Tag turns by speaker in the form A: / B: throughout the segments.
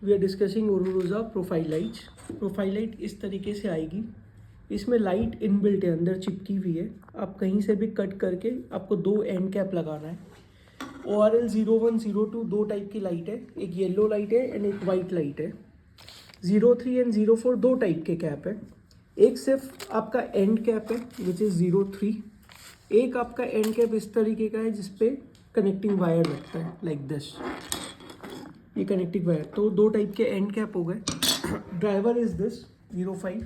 A: We are discussing ओरोरोजा profile light. Profile light इस तरीके से आएगी, इसमें लाइट इनबिल्ट है, अंदर चिपकी हुई है। आप कहीं से भी कट करके आपको दो एंड कैप लगाना है। ORL 01, 02 दो टाइप की लाइट है, एक येलो लाइट है एंड एक वाइट लाइट है। 03 एंड 04 दो टाइप के कैप है, एक सिर्फ आपका एंड कैप है विच इज़ 03, एक आपका एंड कैप इस तरीके का है जिसपे कनेक्टिंग वायर लगता है लाइक दिस, ये कनेक्टिंग वायर। तो दो टाइप के एंड कैप हो गए। Driver is this 05।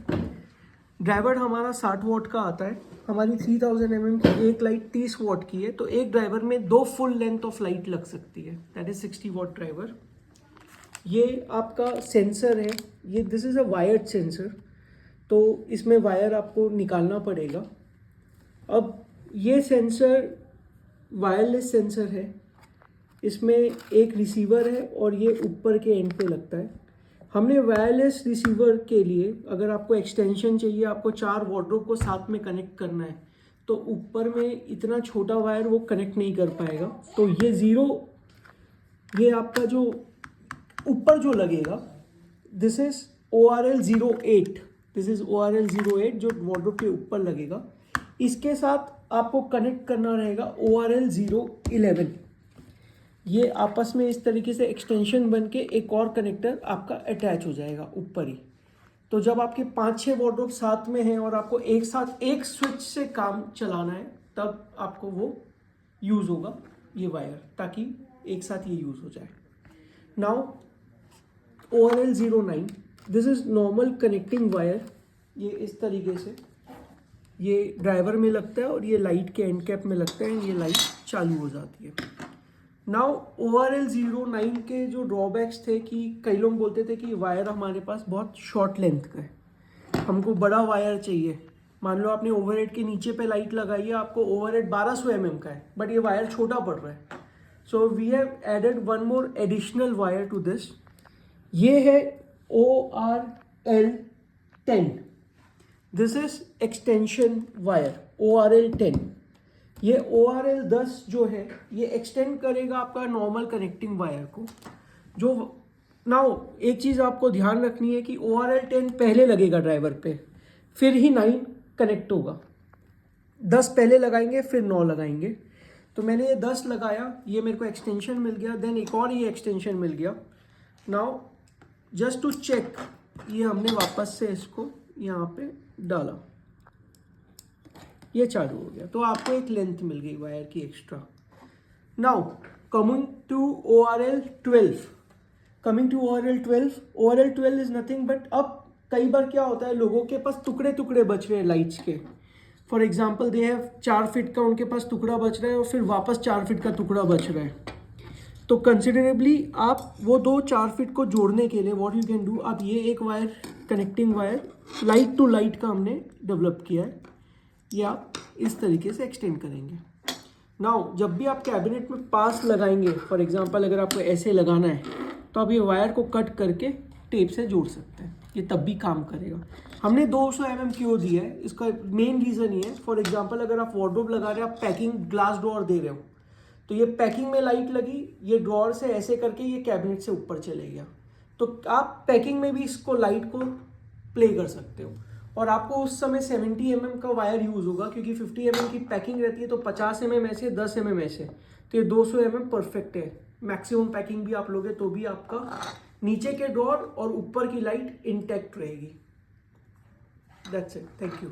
A: ड्राइवर हमारा 60 वॉट का आता है। हमारी 3000 mm की एक लाइट 30 वॉट की है, तो एक ड्राइवर में दो फुल लेंथ ऑफ लाइट लग सकती है, दैट इज 60 वॉट ड्राइवर। ये आपका सेंसर है, ये this is a wired sensor, तो इसमें वायर आपको निकालना पड़ेगा। अब ये सेंसर वायरलेस सेंसर है, इसमें एक रिसीवर है और ये ऊपर के एंड पे लगता है। हमने वायरलेस रिसीवर के लिए अगर आपको एक्सटेंशन चाहिए, आपको 4 वार्डरोब को साथ में कनेक्ट करना है, तो ऊपर में इतना छोटा वायर वो कनेक्ट नहीं कर पाएगा। तो ये आपका जो ऊपर जो लगेगा, this is ORL 08, this is ORL 08 जो वार्डरोब के ऊपर लगेगा। इसके साथ आपको कनेक्ट करना रहेगा ORL 011। ये आपस में इस तरीके से एक्सटेंशन बन के एक और कनेक्टर आपका अटैच हो जाएगा ऊपर ही। तो जब आपके 5-6 वार्डरोब साथ में हैं और आपको एक साथ एक स्विच से काम चलाना है, तब आपको वो यूज़ होगा ये वायर, ताकि एक साथ ये यूज़ हो जाए। Now ORL 09, this is normal connecting wire. ये इस तरीके से ये ड्राइवर में लगता है और ये लाइट के एंड कैप में लगता है, ये लाइट चालू हो जाती है। नाउ ORL 09 के जो ड्रॉबैक्स थे कि कई लोग बोलते थे कि वायर हमारे पास बहुत शॉर्ट लेंथ का है, हमको बड़ा वायर चाहिए। मान लो आपने ओवरहेड के नीचे पे लाइट लगाई है, आपको ओवरहेड 1200 mm का है, बट ये वायर छोटा पड़ रहा है। So we have added one more additional wire to this. ये है ORL 10, this is extension wire ORL 10। ये ORL 10 जो है ये एक्सटेंड करेगा आपका नॉर्मल कनेक्टिंग वायर को। जो नाउ एक चीज़ आपको ध्यान रखनी है कि ORL 10 पहले लगेगा ड्राइवर पे, फिर ही 9 कनेक्ट होगा। 10 पहले लगाएंगे फिर 9 लगाएंगे। तो मैंने ये 10 लगाया, ये मेरे को एक्सटेंशन मिल गया, देन एक और ये एक्सटेंशन मिल गया। नाउ जस्ट टू चेक, ये हमने वापस से इसको यहाँ पे डाला, ये चालू हो गया, तो आपको एक लेंथ मिल गई वायर की extra. Now coming to ORL 12, ORL 12 is nothing but, अब कई बार क्या होता है, लोगों के पास टुकड़े टुकड़े बच रहे हैं लाइट्स के। For example they have 4 feet का उनके पास टुकड़ा बच रहा है और फिर वापस 4 फीट का टुकड़ा बच रहा है। तो कंसिडरेबली आप वो 4 फीट को जोड़ने के लिए व्हाट यू कैन डू, आप ये एक wire connecting wire light to light का हमने डेवलप किया है, ये आप इस तरीके से एक्सटेंड करेंगे। नाउ जब भी आप कैबिनेट में पास लगाएंगे, फॉर एग्जांपल अगर आपको ऐसे लगाना है, तो आप ये वायर को कट करके टेप से जोड़ सकते हैं, ये तब भी काम करेगा। हमने 200 mm क्यों दिया है, इसका मेन रीज़न ये है, फॉर एग्जांपल अगर आप वार्डरोब लगा रहे हैं, आप पैकिंग ग्लास ड्रॉअर दे रहे हो, तो ये पैकिंग में लाइट लगी, ये ड्रॉअर से ऐसे करके ये कैबिनेट से ऊपर चले गया, तो आप पैकिंग में भी इसको लाइट को प्ले कर सकते हो। और आपको उस समय 70 mm का वायर यूज़ होगा, क्योंकि 50 mm की पैकिंग रहती है, तो 50 mm ऐसे, 10 mm ऐसे, तो ये 200 mm परफेक्ट है। मैक्सिमम पैकिंग भी आप लोगे तो भी आपका नीचे के ड्रॉअर और ऊपर की लाइट इंटैक्ट रहेगी। That's it, thank you.